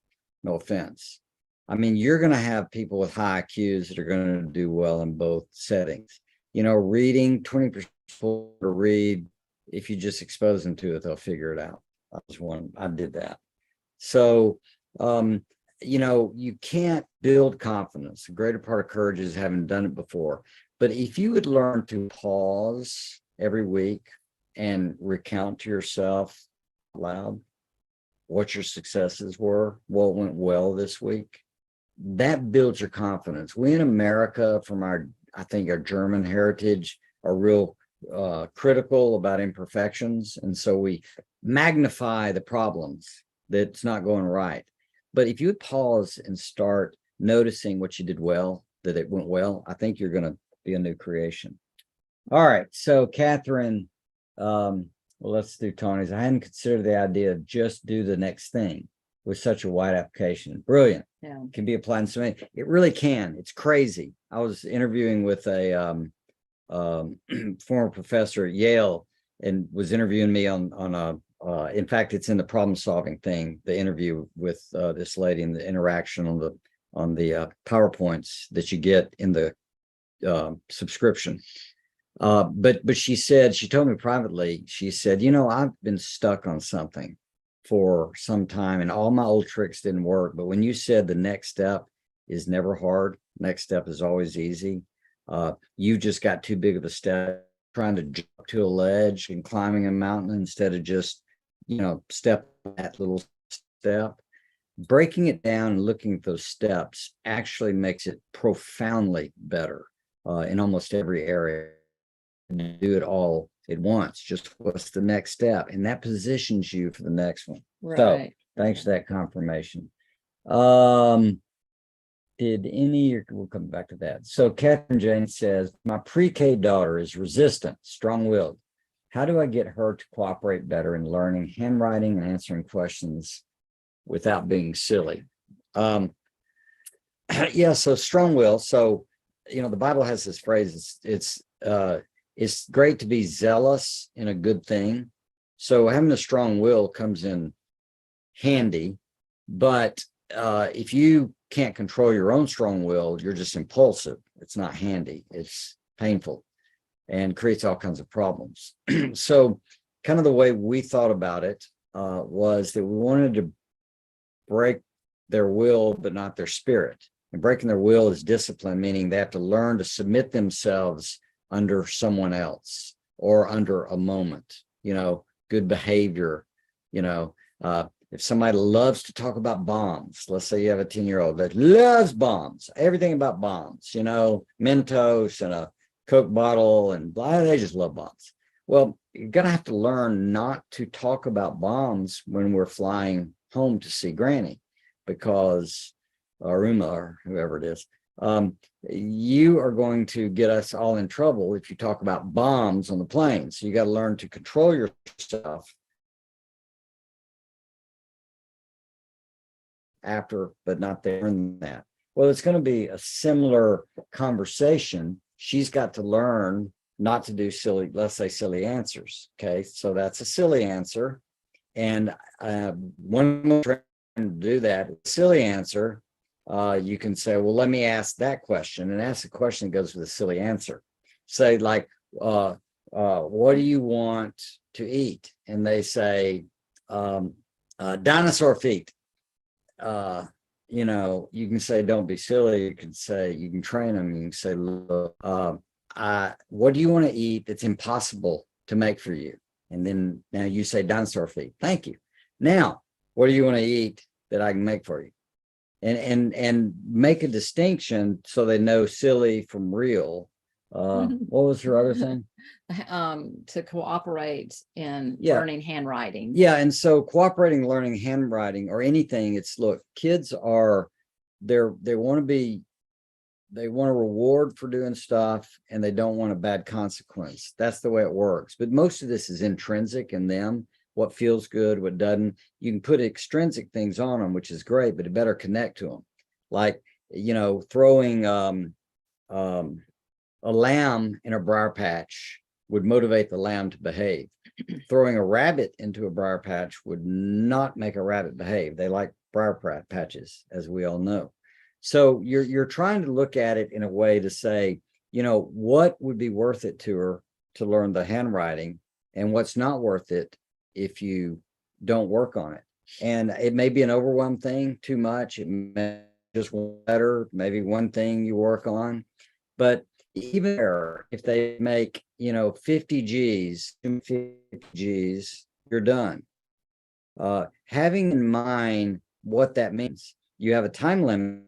No offense. I mean, you're going to have people with high IQs that are going to do well in both settings. Reading, 20% to read. If you just expose them to it, they'll figure it out. I did that. So, you can't build confidence. The greater part of courage is having done it before. But if you would learn to pause every week and recount to yourself loud what your successes were, what went well this week, that builds your confidence. We in America, from our German heritage, are real critical about imperfections. And so we magnify the problems that's not going right. But if you would pause and start noticing what you did well, that it went well, I think you're going to be a new creation. All right. So Catherine, well, let's do Tony's. I hadn't considered the idea of just do the next thing with such a wide application. Brilliant. Yeah. Can be applied in so many. It really can. It's crazy. I was interviewing with a former professor at Yale and was interviewing me on a in fact, it's in the problem solving thing, the interview with this lady and the interaction on the PowerPoints that you get in the subscription. But she told me privately, she said, I've been stuck on something for some time and all my old tricks didn't work. But when you said the next step is never hard, next step is always easy. You just got too big of a step trying to jump to a ledge and climbing a mountain instead of just, step that little step. Breaking it down and looking at those steps actually makes it profoundly better in almost every area. Do it all at once. Just what's the next step? And that positions you for the next one. Right. So thanks for that confirmation. We'll come back to that. So Catherine Jane says, my pre-K daughter is resistant, strong-willed. How do I get her to cooperate better in learning handwriting and answering questions without being silly? Yeah, so strong-willed. So, the Bible has this phrase, it's great to be zealous in a good thing. So having a strong will comes in handy, but if you can't control your own strong will, you're just impulsive. It's not handy. It's painful and creates all kinds of problems. So kind of the way we thought about it was that we wanted to break their will, but not their spirit. And breaking their will is discipline, meaning they have to learn to submit themselves under someone else or under a moment, good behavior. If somebody loves to talk about bombs, let's say you have a 10-year-old that loves bombs, everything about bombs, Mentos and a Coke bottle and blah, they just love bombs. Well, you're going to have to learn not to talk about bombs when we're flying home to see Granny, because Uma or whoever it is, you are going to get us all in trouble if you talk about bombs on the plane. So you got to learn to control yourself after, but not there in that. Well, it's going to be a similar conversation. She's got to learn not to do silly, let's say silly answers. Okay. So that's a silly answer. And one more trying to do that silly answer, you can say, well, let me ask that question, and ask the question that goes with a silly answer. Say like, what do you want to eat? And they say, dinosaur feet. You can say, don't be silly. You can say, you can train them. You can say, look, what do you want to eat that's impossible to make for you? And then now you say dinosaur feet. Thank you. Now, what do you want to eat that I can make for you? And make a distinction so they know silly from real. What was your other thing? To cooperate in learning handwriting. Yeah. And so cooperating, learning handwriting or anything, it's look, kids are, they want to reward for doing stuff, and they don't want a bad consequence. That's the way it works. But most of this is intrinsic in them. What feels good, what doesn't. You can put extrinsic things on them, which is great, but it better connect to them. Like, throwing a lamb in a briar patch would motivate the lamb to behave. Throwing a rabbit into a briar patch would not make a rabbit behave. They like briar patches, as we all know. So you're trying to look at it in a way to say, what would be worth it to her to learn the handwriting, and what's not worth it if you don't work on it. And it may be an overwhelmed thing, too much. It may just better, maybe one thing you work on. But even there, if they make, 50 G's, you're done. Having in mind what that means, you have a time limit.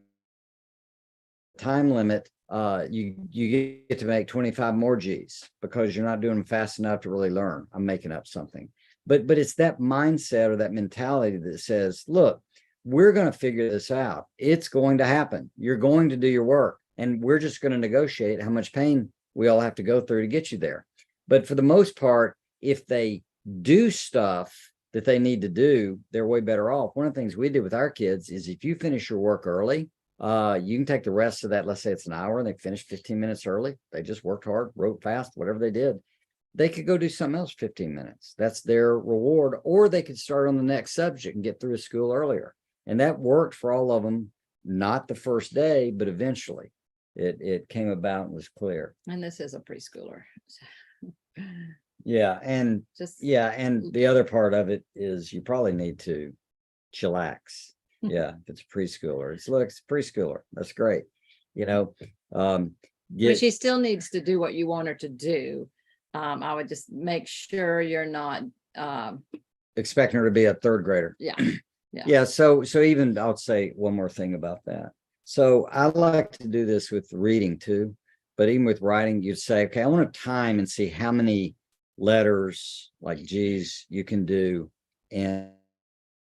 You get to make 25 more G's because you're not doing them fast enough to really learn. I'm making up something. But it's that mindset or that mentality that says, look, we're going to figure this out. It's going to happen. You're going to do your work, and we're just going to negotiate how much pain we all have to go through to get you there. But for the most part, if they do stuff that they need to do, they're way better off. One of the things we did with our kids is if you finish your work early, you can take the rest of that. Let's say it's an hour and they finished 15 minutes early. They just worked hard, wrote fast, whatever they did. They could go do something else 15 minutes. That's their reward. Or they could start on the next subject and get through school earlier. And that worked for all of them, not the first day, but eventually it came about and was clear. And this is a preschooler. Yeah. And and the other part of it is you probably need to chillax. Yeah. If it's a preschooler, it's a preschooler. That's great. But she still needs to do what you want her to do. I would just make sure you're not expecting her to be a third grader. Yeah. So even I'll say one more thing about that. So I like to do this with reading too, but even with writing, you'd say, okay, I want to time and see how many letters like G's you can do in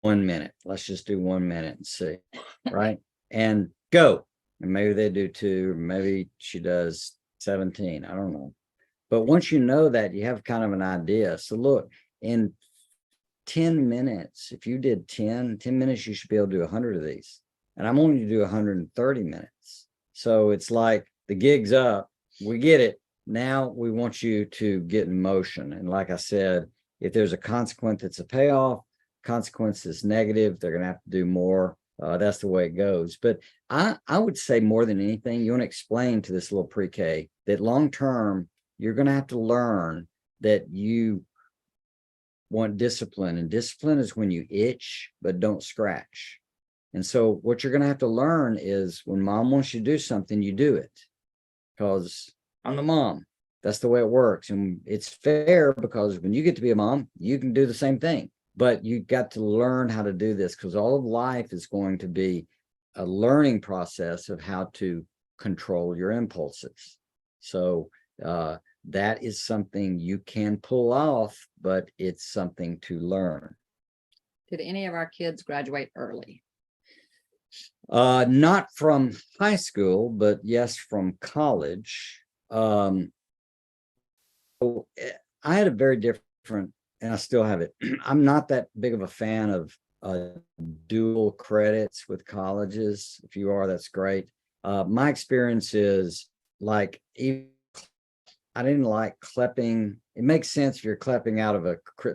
1 minute. Let's just do 1 minute and see, right? And go. And maybe they do 2, maybe she does 17. I don't know. But once you know that, you have kind of an idea. So look, in 10 minutes, if you did 10 minutes, you should be able to do 100 of these. And I'm only to do 130 minutes. So it's like the gig's up. We get it. Now we want you to get in motion. And like I said, if there's a consequence that's a payoff, consequence is negative, they're going to have to do more. That's the way it goes. But I would say more than anything, you want to explain to this little pre-K that long term, you're going to have to learn that you want discipline, and discipline is when you itch but don't scratch. And so what you're going to have to learn is when mom wants you to do something, you do it because I'm the mom. That's the way it works. And it's fair because when you get to be a mom, you can do the same thing. But you got to learn how to do this because all of life is going to be a learning process of how to control your impulses. So that is something you can pull off, but it's something to learn. Did any of our kids graduate early? Not from high school, but yes, from college. So I had a very different, and I still have it. I'm not that big of a fan of dual credits with colleges. If you are, that's great. My experience is like, I didn't like clepping. It makes sense if you're clepping out of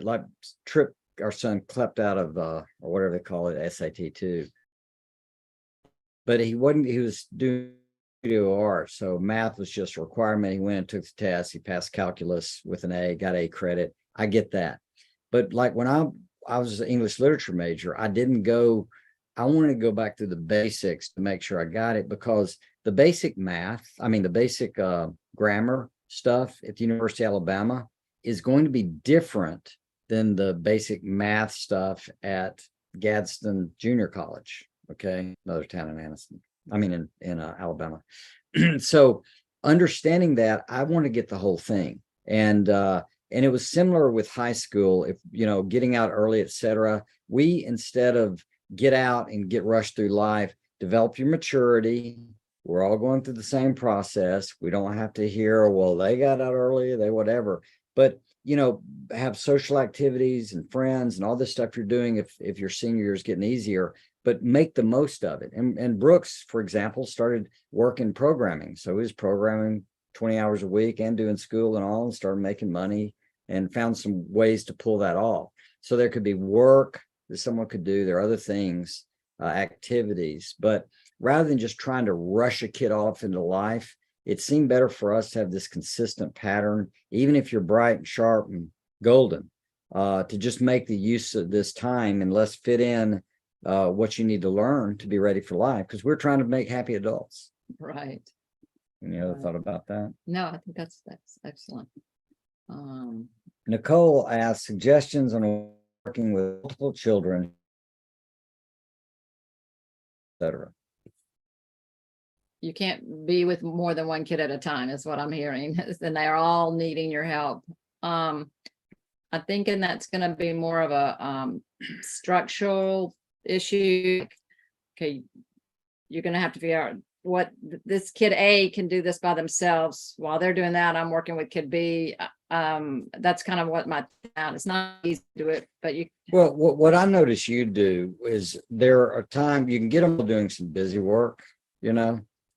like Trip, our son clepped out of, or whatever they call it, SAT 2. But he was doing video art. So math was just a requirement. He went and took the test. He passed calculus with an A, got A credit. I get that. But like when I was an English literature major, I wanted to go back through the basics to make sure I got it, because the basic math, the basic grammar stuff at the University of Alabama is going to be different than the basic math stuff at Gadsden Junior College. Okay, another town in in Alabama. So understanding that, I want to get the whole thing. And it was similar with high school. If getting out early, etc. We, instead of get out and get rushed through life, develop your maturity. We're all going through the same process. We don't have to hear, well, they got out early, they whatever. But have social activities and friends and all this stuff you're doing if your senior year is getting easier, but make the most of it. And Brooks, for example, started working programming. So he was programming 20 hours a week and doing school and all, and started making money and found some ways to pull that off. So there could be work that someone could do. There are other things, activities, but rather than just trying to rush a kid off into life, it seemed better for us to have this consistent pattern, even if you're bright and sharp and golden, to just make the use of this time and let's fit in what you need to learn to be ready for life, because we're trying to make happy adults. Right. Any other thought about that? No, I think that's excellent. Nicole asked suggestions on working with multiple children, etc. You can't be with more than one kid at a time, is what I'm hearing. And they're all needing your help. I'm thinking that's going to be more of a structural issue. Okay, you're going to have to figure out what this kid A can do this by themselves. While they're doing that, I'm working with kid B. That's kind of what it's not easy to do it, but you. Well, what I notice you do is there are times you can get them doing some busy work,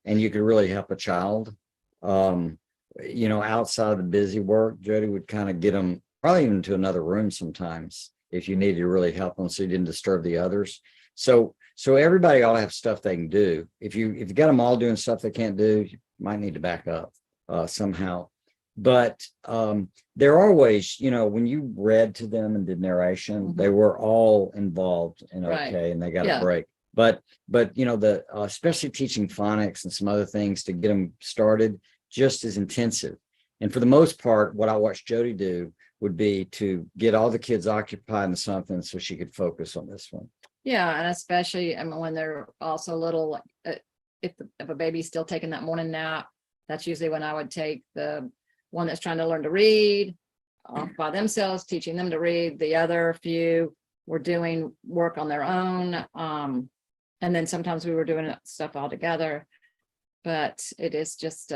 and you could really help a child. Outside of the busy work, Jody would kind of get them probably even to another room sometimes if you needed to really help them so you didn't disturb the others. So everybody ought to have stuff they can do. If you got them all doing stuff they can't do, you might need to back up somehow. But there are ways, when you read to them and did narration, they were all involved and okay, right, and they got a break. But especially teaching phonics and some other things to get them started just as intensive. And for the most part, what I watched Jody do would be to get all the kids occupied in something so she could focus on this one. Yeah, and especially when they're also little, if a baby's still taking that morning nap, that's usually when I would take the one that's trying to learn to read off by themselves, teaching them to read. The other few were doing work on their own. And then sometimes we were doing stuff all together, but it is just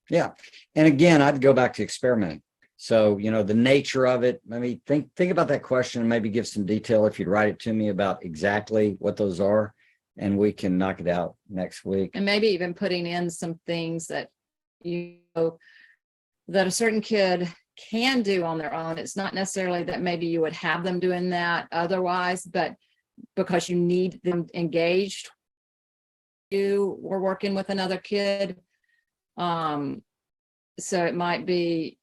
yeah. And again, I'd go back to experimenting. So, the nature of it, think about that question and maybe give some detail if you'd write it to me about exactly what those are, and we can knock it out next week. And maybe even putting in some things that that a certain kid can do on their own. It's not necessarily that maybe you would have them doing that otherwise, but because you need them engaged. You were working with another kid. So it might be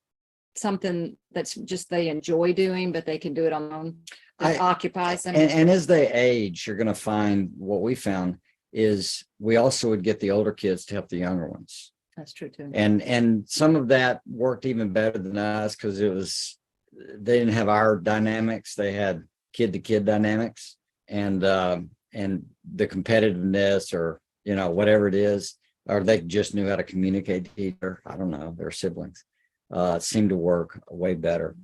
something that's just they enjoy doing, but they can do it on their own. That occupies them. And as they age, you're going to find what we found is we also would get the older kids to help the younger ones. That's true too. And some of that worked even better than us because they didn't have our dynamics. They had kid to kid dynamics and the competitiveness or, whatever it is, or they just knew how to communicate to each other. I don't know, they're siblings. It seemed to work way better.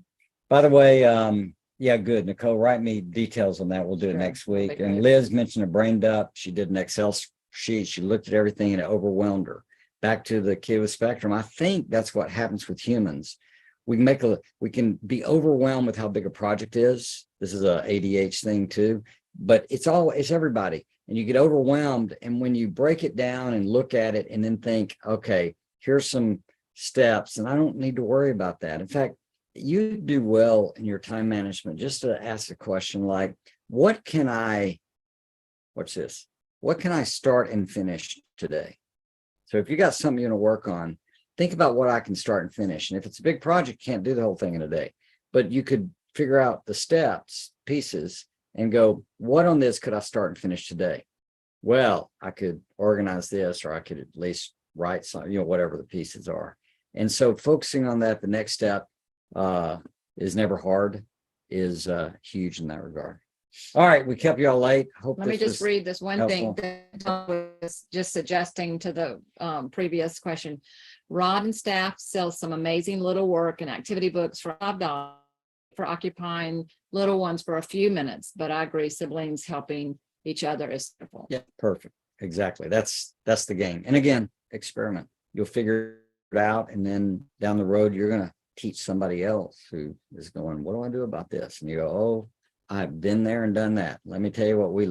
By the way, yeah, good. Nicole, write me details on that. We'll do it Sure. next week. Okay, And good. Liz mentioned a brain dump. She did an Excel sheet. She looked at everything and it overwhelmed her. Back to the kid with spectrum. I think that's what happens with humans. We can be overwhelmed with how big a project is. This is a ADH thing too, but it's everybody. And you get overwhelmed. And when you break it down and look at it and then think, okay, here's some steps and I don't need to worry about that. In fact, you do well in your time management just to ask a question like, what can I start and finish today? So if you got something you want to work on, think about what I can start and finish. And if it's a big project, you can't do the whole thing in a day, but you could figure out the steps, pieces, and go, what on this could I start and finish today? Well, I could organize this, or I could at least write some, whatever the pieces are. And so focusing on that, the next step is never hard, is huge in that regard. All right, we kept you all late. Hope Let me this just was read this one thing helpful. that Tom was just suggesting to the previous question. Rod and staff sell some amazing little work and activity books for $5 for occupying little ones for a few minutes. But I agree, siblings helping each other is wonderful. Yeah, perfect. Exactly. That's the game. And again, experiment. You'll figure it out, and then down the road, you're going to teach somebody else who is going, what do I do about this? And you go, oh, I've been there and done that. Let me tell you what we